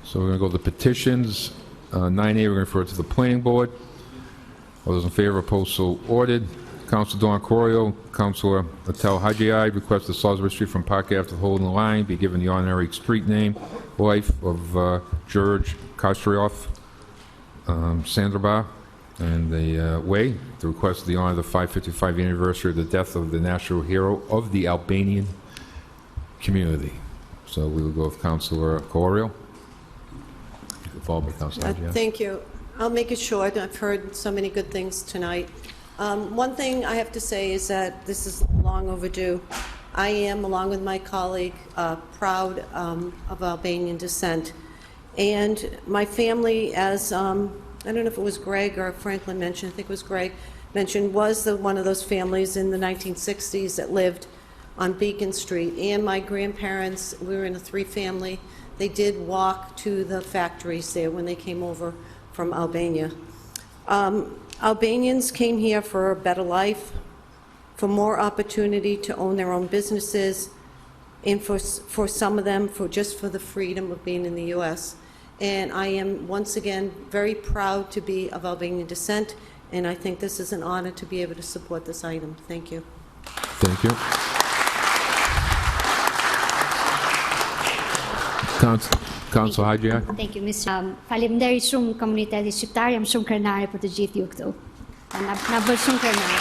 So we're going to go to the petitions. 9A, we're going to refer to the planning board. All those in favor, opposed, so ordered. Councilor Don Corio, Councilor Atal Haji requests the Salisbury Street from Park Ave to Holden Line be given the honorary street name, wife of Gjergj Kastrioti Scanderbeg, and the way to request the honor of the 555th anniversary of the death of the national hero of the Albanian community. So we will go with Councilor Corio. Followed by Councilor Haji. Thank you. I'll make it short. I've heard so many good things tonight. One thing I have to say is that this is long overdue. I am, along with my colleague, proud of Albanian descent. And my family, as I don't know if it was Greg or Franklin mentioned, I think it was Greg mentioned, was one of those families in the 1960s that lived on Beacon Street. And my grandparents, we were in a three-family. They did walk to the factories there when they came over from Albania. Albanians came here for a better life, for more opportunity to own their own businesses, and for some of them, just for the freedom of being in the U.S. And I am, once again, very proud to be of Albanian descent, and I think this is an honor to be able to support this item. Thank you. Thank you. Council Haji. Thank you, Mr. Faleminderit shumë komuniteti shqiptar, jam shumë krenare për të gjithë ju këtu. Na bëj shumë krenare.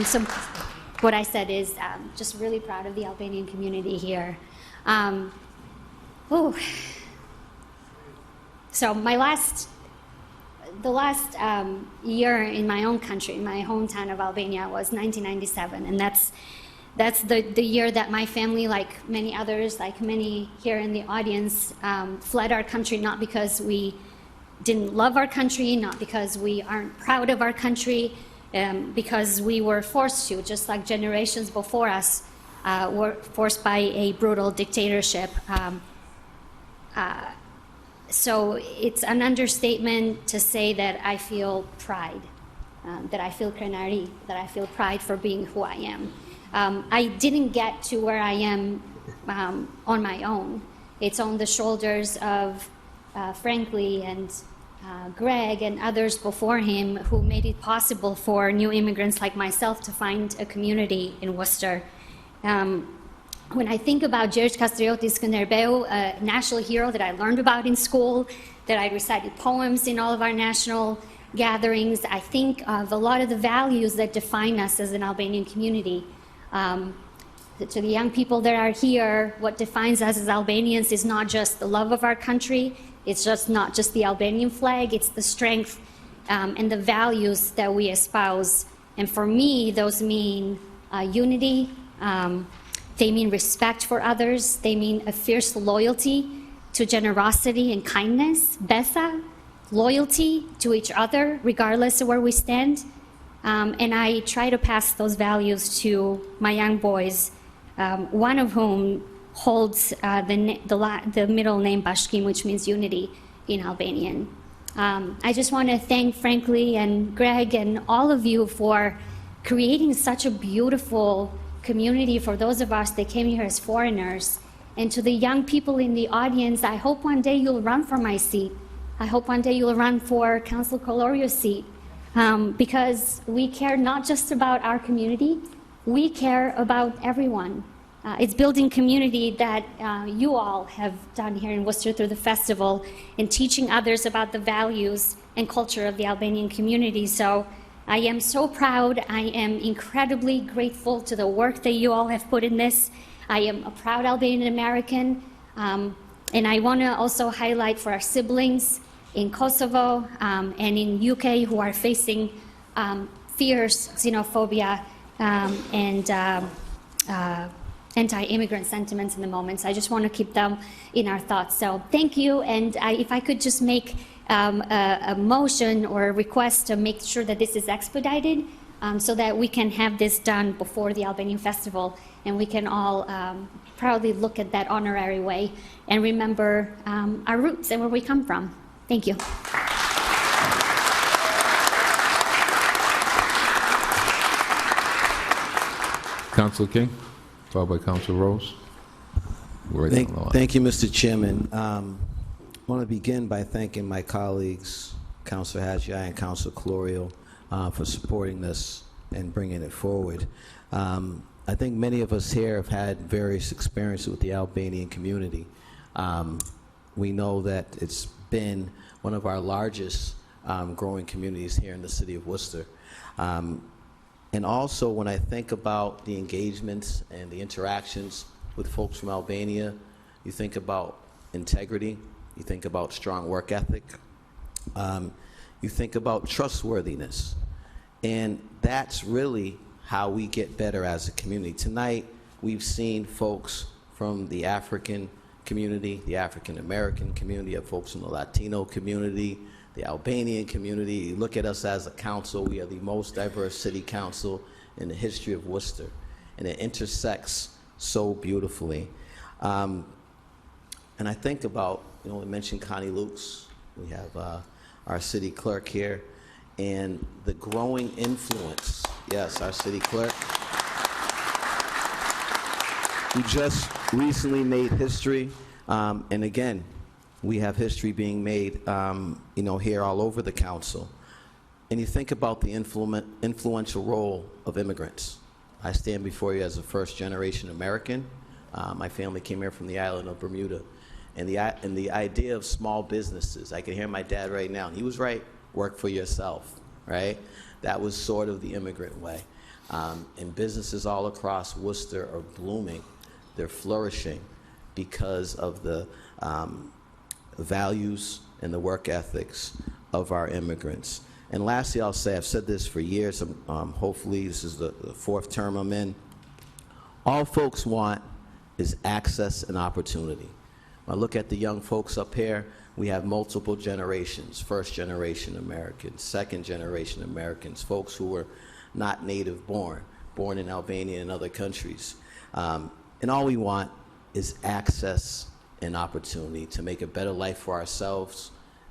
So what I said is just really proud of the Albanian community here. So the last year in my own country, in my hometown of Albania, was 1997, and that's the year that my family, like many others, like many here in the audience, fled our country, not because we didn't love our country, not because we aren't proud of our country, because we were forced to, just like generations before us were forced by a brutal dictatorship. So it's an understatement to say that I feel pride, that I feel krenari, that I feel pride for being who I am. I didn't get to where I am on my own. It's on the shoulders of Franklin and Greg and others before him who made it possible for new immigrants like myself to find a community in Worcester. When I think about Gjergj Kastrioti Scanderbeg, a national hero that I learned about in school, that I recited poems in all of our national gatherings, I think of a lot of the values that define us as an Albanian community. To the young people that are here, what defines us as Albanians is not just the love of our country, it's just not just the Albanian flag, it's the strength and the values that we espouse. And for me, those mean unity, they mean respect for others, they mean a fierce loyalty to generosity and kindness, besa, loyalty to each other, regardless of where we stand. And I try to pass those values to my young boys, one of whom holds the middle name Bashkim, which means unity in Albanian. I just want to thank Franklin and Greg and all of you for creating such a beautiful community for those of us that came here as foreigners. And to the young people in the audience, I hope one day you'll run for my seat. I hope one day you'll run for Councilor Colorio's seat. Because we care not just about our community, we care about everyone. It's building community that you all have done here in Worcester through the festival and teaching others about the values and culture of the Albanian community. So I am so proud. I am incredibly grateful to the work that you all have put in this. I am a proud Albanian American. And I want to also highlight for our siblings in Kosovo and in UK who are facing fierce xenophobia and anti-immigrant sentiments in the moment. So I just want to keep them in our thoughts. So thank you. And if I could just make a motion or a request to make sure that this is expedited so that we can have this done before the Albanian Festival and we can all proudly look at that honorary way and remember our roots and where we come from. Thank you. Councilor King, followed by Councilor Rose. Word on the line. Thank you, Mr. Chairman. I want to begin by thanking my colleagues, Councilor Haggai and Councilor Clorio, for supporting this and bringing it forward. I think many of us here have had various experiences with the Albanian community. We know that it's been one of our largest growing communities here in the city of Worcester. And also, when I think about the engagements and the interactions with folks from Albania, you think about integrity, you think about strong work ethic, you think about trustworthiness. And that's really how we get better as a community. Tonight, we've seen folks from the African community, the African American community, of folks from the Latino community, the Albanian community. You look at us as a council, we are the most diverse city council in the history of Worcester, and it intersects so beautifully. And I think about, we mentioned Connie Lukes, we have our city clerk here, and the growing influence, yes, our city clerk, who just recently made history, and again, we have history being made, here all over the council. And you think about the influential role of immigrants. I stand before you as a first-generation American. My family came here from the island of Bermuda. And the idea of small businesses, I can hear my dad right now, and he was right, work for yourself, right? That was sort of the immigrant way. And businesses all across Worcester are blooming. They're flourishing because of the values and the work ethics of our immigrants. And lastly, I'll say, I've said this for years, hopefully this is the fourth term I'm in. All folks want is access and opportunity. When I look at the young folks up here, we have multiple generations, first-generation Americans, second-generation Americans, folks who were not native born in Albania and other countries. And all we want is access and opportunity to make a better life for ourselves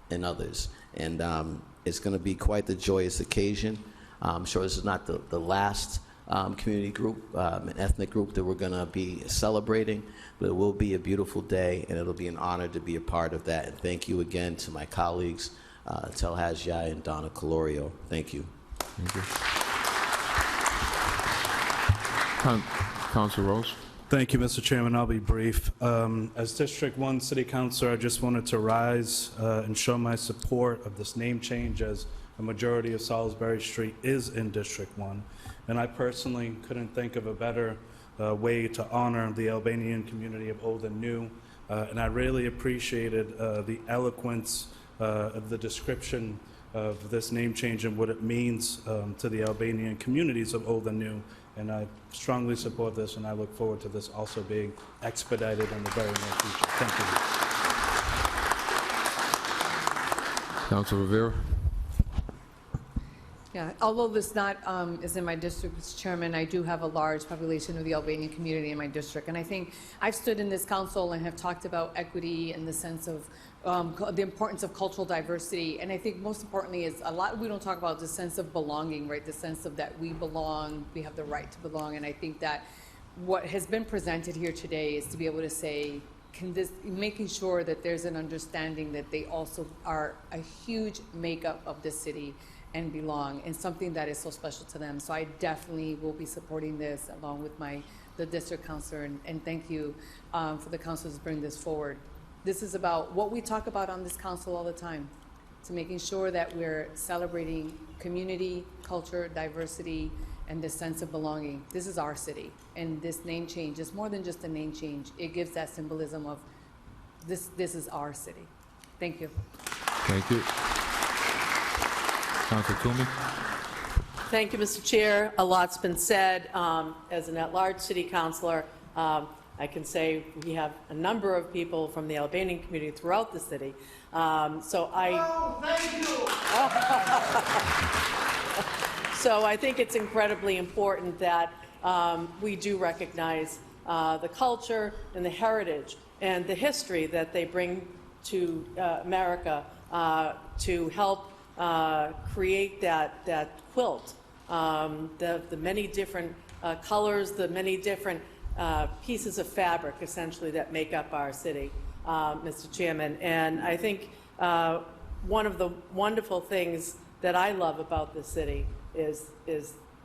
and others. And it's going to be quite the joyous occasion. I'm sure this is not the last community group, an ethnic group that we're going to be celebrating, but it will be a beautiful day, and it'll be an honor to be a part of that. And thank you again to my colleagues, Tel Haggai and Donna Colorio. Thank you. Thank you. Councilor Rose. Thank you, Mr. Chairman. I'll be brief. As District 1 City Councilor, I just wanted to rise and show my support of this name change, as a majority of Salisbury Street is in District 1. And I personally couldn't think of a better way to honor the Albanian community of old and new. And I really appreciated the eloquence of the description of this name change and what it means to the Albanian communities of old and new. And I strongly support this, and I look forward to this also being expedited in the very near future. Thank you. Councilor Rivera. Yeah, although this not is in my district, Mr. Chairman, I do have a large population of the Albanian community in my district. And I think I've stood in this council and have talked about equity in the sense of the importance of cultural diversity. And I think most importantly is a lot we don't talk about the sense of belonging, right? The sense of that we belong, we have the right to belong. And I think that what has been presented here today is to be able to say, making sure that there's an understanding that they also are a huge makeup of the city and belong, and something that is so special to them. So I definitely will be supporting this along with the district councilor, and thank you for the councilors to bring this forward. This is about what we talk about on this council all the time, to making sure that we're celebrating community, culture, diversity, and this sense of belonging. This is our city, and this name change is more than just a name change. It gives that symbolism of this is our city. Thank you. Thank you. Councilor Toomey. Thank you, Mr. Chair. A lot's been said. As an at-large city councilor, I can say we have a number of people from the Albanian community throughout the city. So I think it's incredibly important that we do recognize the culture and the heritage and the history that they bring to America to help create that quilt, the many different colors, the many different pieces of fabric, essentially, that make up our city, Mr. Chairman. And I think one of the wonderful things that I love about the city is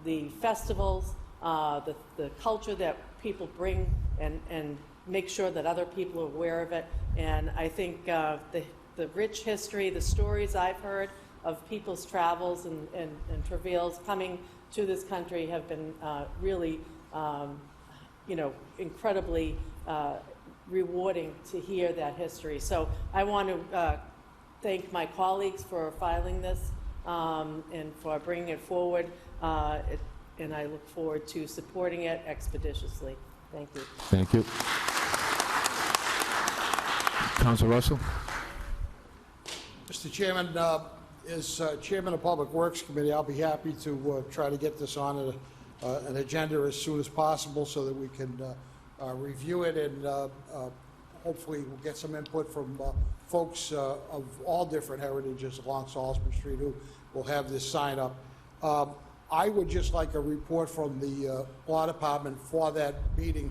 the festivals, the culture that people bring and make sure that other people are aware of it. And I think the rich history, the stories I've heard of people's travels and travails coming to this country have been really, incredibly rewarding to hear that history. So I want to thank my colleagues for filing this and for bringing it forward, and I look forward to supporting it expeditiously. Thank you. Thank you. Councilor Russell? Mr. Chairman, as Chairman of Public Works Committee, I'll be happy to try to get this on an agenda as soon as possible so that we can review it, and hopefully we'll get some input from folks of all different heritages along Salisbury Street who will have this sign up. I would just like a report from the Law Department for that meeting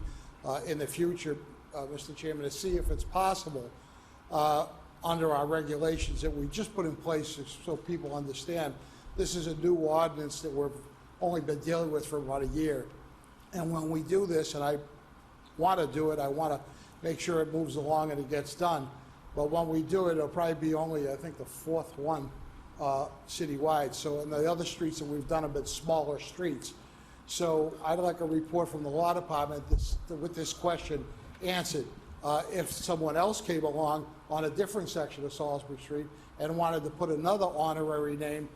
in the future, Mr. Chairman, to see if it's possible under our regulations that we just put in place so people understand this is a new ordinance that we've only been dealing with for about a year. And when we do this, and I want to do it, I want to make sure it moves along and it gets done. But when we do it, it'll probably be only, I think, the fourth one citywide. So in the other streets that we've done have been smaller streets. So I'd like a report from the Law Department with this question answered. If someone else came along on a different section of Salisbury Street and wanted to put another honorary name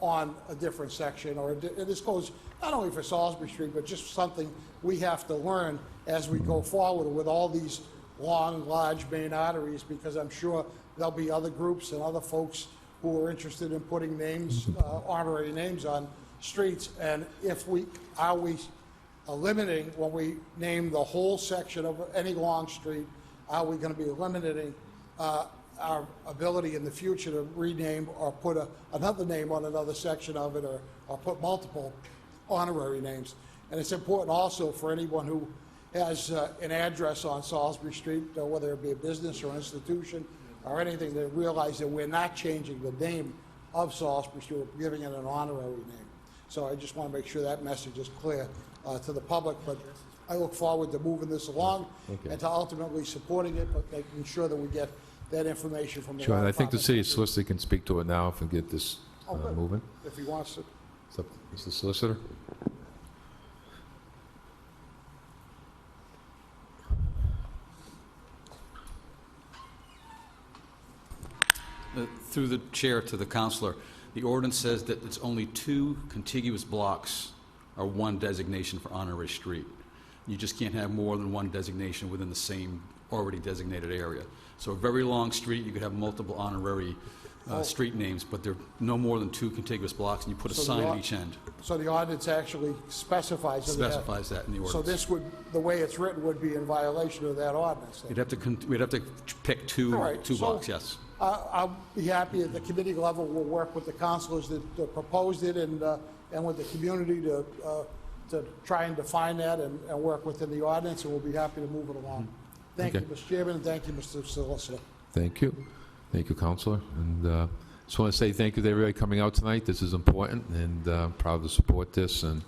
on a different section, and this goes not only for Salisbury Street, but just something we have to learn as we go forward with all these long, large main arteries, because I'm sure there'll be other groups and other folks who are interested in putting names, honorary names on streets. And are we eliminating, when we name the whole section of any long street, are we going to be eliminating our ability in the future to rename or put another name on another section of it, or put multiple honorary names? And it's important also for anyone who has an address on Salisbury Street, whether it be a business or an institution or anything, to realize that we're not changing the name of Salisbury Street, we're giving it an honorary name. So I just want to make sure that message is clear to the public. But I look forward to moving this along and to ultimately supporting it, but making sure that we get that information from the Sure, law and I think the department. city solicitor can speak to it now if we get this Good. moving. If he wants to. So, Mr. Solicitor? Through the chair to the councilor, the ordinance says that it's only 2 contiguous blocks or 1 designation for honorary street. You just can't have more than 1 designation within the same already designated area. So a very long street, you could have multiple honorary street names, but there are no more than 2 contiguous blocks, and you put a So the sign law- at each end. So the ordinance actually specifies that. Specifies that in the ordinance. So this would, the way it's written, would be in violation of that ordinance. then. We'd have to pick two All right, so- blocks, yes. I'll be happy at the committee level. We'll work with the councilors that proposed it and with the community to try and define that and work within the ordinance, and we'll be happy to move it along. Thank you, Okay. Mr. Chairman, and thank you, Mr. Solicitor. Thank you. Thank you, Counselor. And just want to say thank you to everybody coming out tonight. This is important, and I'm proud to support this. And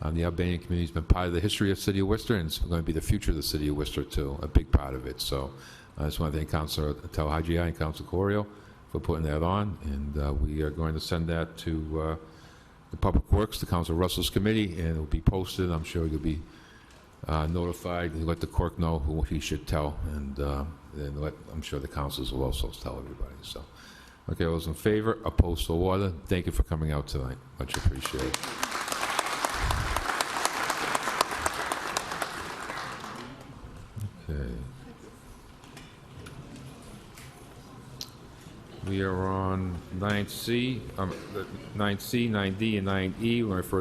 the Albanian community has been part of the history of the city of Worcester, and it's going to be the future of the city of Worcester, too, a big part of it. So I just want to thank Councilor Talhagi and Councilor Corio for putting that on. And we are going to send that to the Public Works, the Council Russell's committee, and it will be posted. I'm sure you'll be notified. You let the clerk know who he should tell, and then I'm sure the councils will also tell everybody. So, okay, all those in favor, opposed to order. Thank you for coming out tonight. Much appreciated. Okay. We are on 9C, 9C, 9D, and 9E. We're going to refer